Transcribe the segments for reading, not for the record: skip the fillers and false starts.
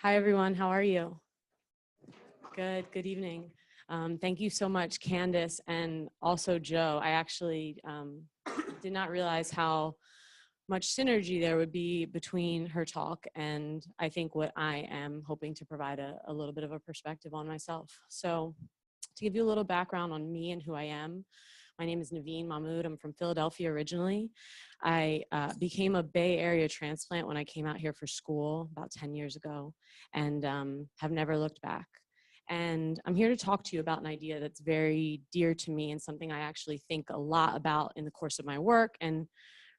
Hi, everyone. How are you? Good evening. Thank you so much, Candace, and also Joe. I actually did not realize how much synergy there would be between her talk and I think what I am hoping to provide a little bit of a perspective on myself. So to give you a little background on me and who I am, my name is Neveen Mahmoud. I'm from Philadelphia originally. I became a Bay Area transplant when I came out here for school about 10 years ago and have never looked back. And I'm here to talk to you about an idea that's very dear to me and something I actually think a lot about in the course of my work, and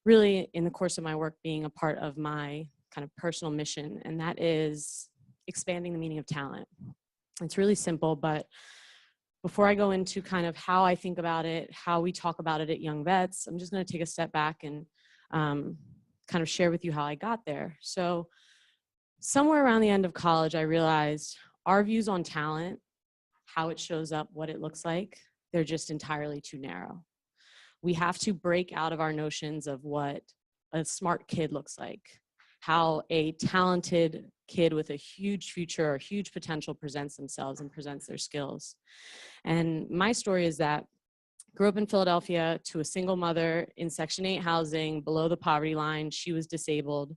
really in the course of my work being a part of my kind of personal mission, and that is expanding the meaning of talent. It's really simple, but before I go into kind of how I think about it, how we talk about it at Young Vets, I'm just going to take a step back and kind of share with you how I got there. So somewhere around the end of college, I realized our views on talent, how it shows up, what it looks like, they're just entirely too narrow. We have to break out of our notions of what a smart kid looks like, how a talented kid with a huge future or huge potential presents themselves and presents their skills. And my story is that I grew up in Philadelphia to a single mother in Section 8 housing below the poverty line. She was disabled.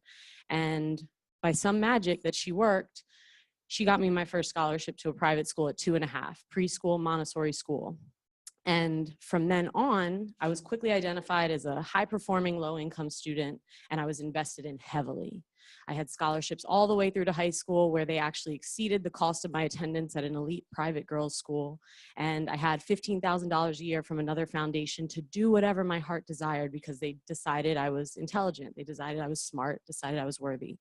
And by some magic that she worked, she got me my first scholarship to a private school at 2.5, preschool Montessori school. And from then on, I was quickly identified as a high-performing, low-income student, and I was invested in heavily. I had scholarships all the way through to high school where they actually exceeded the cost of my attendance at an elite private girls' school. And I had $15,000 a year from another foundation to do whatever my heart desired because they decided I was intelligent. They decided I was smart, decided I was worthy.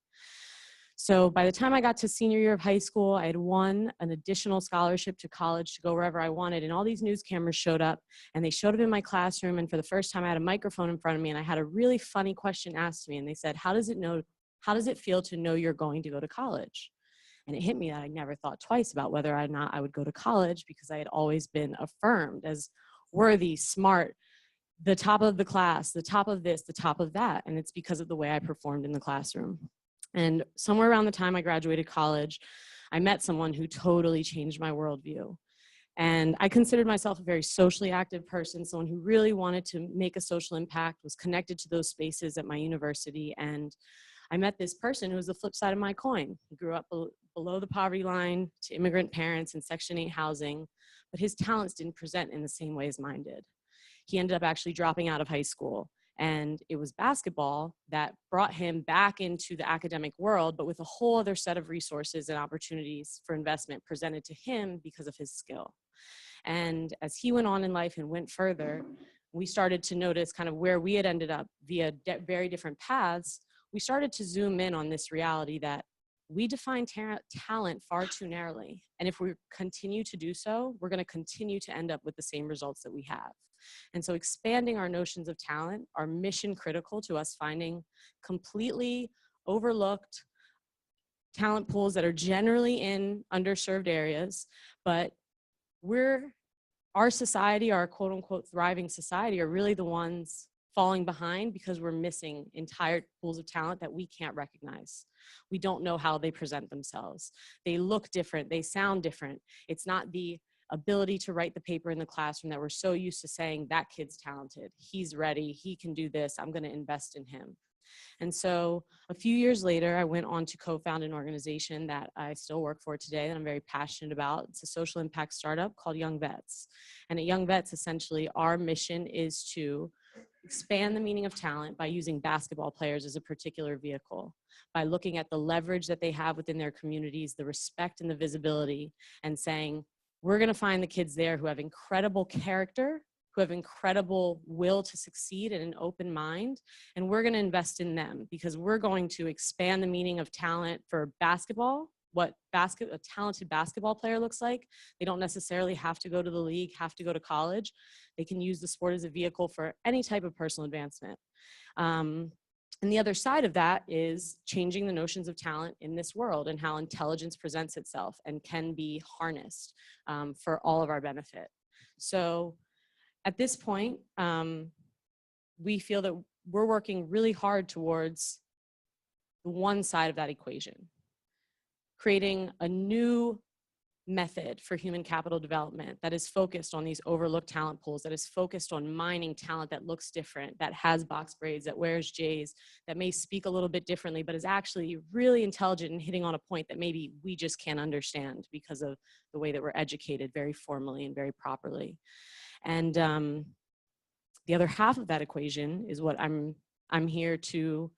So by the time I got to senior year of high school, I had won an additional scholarship to college to go wherever I wanted. And all these news cameras showed up, and they showed up in my classroom. And for the first time, I had a microphone in front of me, and I had a really funny question asked to me. And they said, how does it feel to know you're going to go to college? And it hit me that I never thought twice about whether or not I would go to college because I had always been affirmed as worthy, smart, the top of the class, the top of this, the top of that. And it's because of the way I performed in the classroom. And somewhere around the time I graduated college, I met someone who totally changed my worldview. And I considered myself a very socially active person, someone who really wanted to make a social impact, was connected to those spaces at my university. And I met this person who was the flip side of my coin. He grew up below the poverty line to immigrant parents in Section 8 housing, but his talents didn't present in the same way as mine did. He ended up actually dropping out of high school. And it was basketball that brought him back into the academic world, but with a whole other set of resources and opportunities for investment presented to him because of his skill. And as he went on in life and went further, we started to notice kind of where we had ended up via very different paths. We started to zoom in on this reality that we define talent far too narrowly. And if we continue to do so, we're going to continue to end up with the same results that we have. And so expanding our notions of talent are mission critical to us finding completely overlooked talent pools that are generally in underserved areas, but our society, our quote unquote thriving society, are really the ones falling behind because we're missing entire pools of talent that we can't recognize. We don't know how they present themselves. They look different, they sound different. It's not the ability to write the paper in the classroom that we're so used to saying, that kid's talented, he's ready, he can do this, I'm gonna invest in him. And so a few years later, I went on to co-found an organization that I still work for today that I'm very passionate about. It's a social impact startup called Young Vets. And at Young Vets, essentially, our mission is to expand the meaning of talent by using basketball players as a particular vehicle, by looking at the leverage that they have within their communities, the respect and the visibility, and saying, we're gonna find the kids there who have incredible character, who have incredible will to succeed and an open mind, and we're gonna invest in them because we're going to expand the meaning of talent for basketball, what a talented basketball player looks like. They don't necessarily have to go to the league, have to go to college. They can use the sport as a vehicle for any type of personal advancement. And the other side of that is changing the notions of talent in this world and how intelligence presents itself and can be harnessed for all of our benefit. So at this point, we feel that we're working really hard towards the one side of that equation. creating a new method for human capital development that is focused on these overlooked talent pools, that is focused on mining talent that looks different, that has box braids, that wears J's, that may speak a little bit differently, but is actually really intelligent and hitting on a point that maybe we just can't understand because of the way that we're educated very formally and very properly. And the other half of that equation is what I'm here to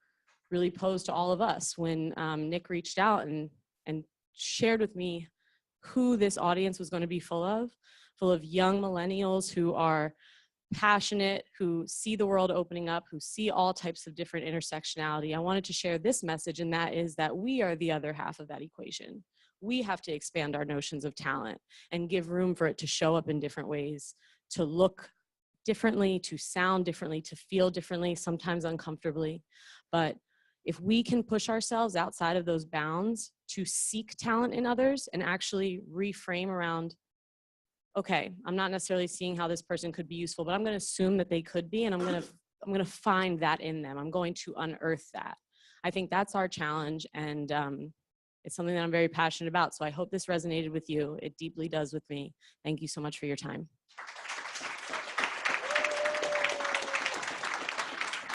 really pose to all of us. When Nick reached out and shared with me who this audience was going to be full of young millennials who are passionate, who see the world opening up, who see all types of different intersectionality. I wanted to share this message, and that is that we are the other half of that equation. We have to expand our notions of talent and give room for it to show up in different ways, to look differently, to sound differently, to feel differently, sometimes uncomfortably. But if we can push ourselves outside of those bounds to seek talent in others and actually reframe around, okay, I'm not necessarily seeing how this person could be useful, but I'm going to assume that they could be, and I'm going to find that in them. I'm going to unearth that. I think that's our challenge, and it's something that I'm very passionate about. So I hope this resonated with you. It deeply does with me. Thank you so much for your time.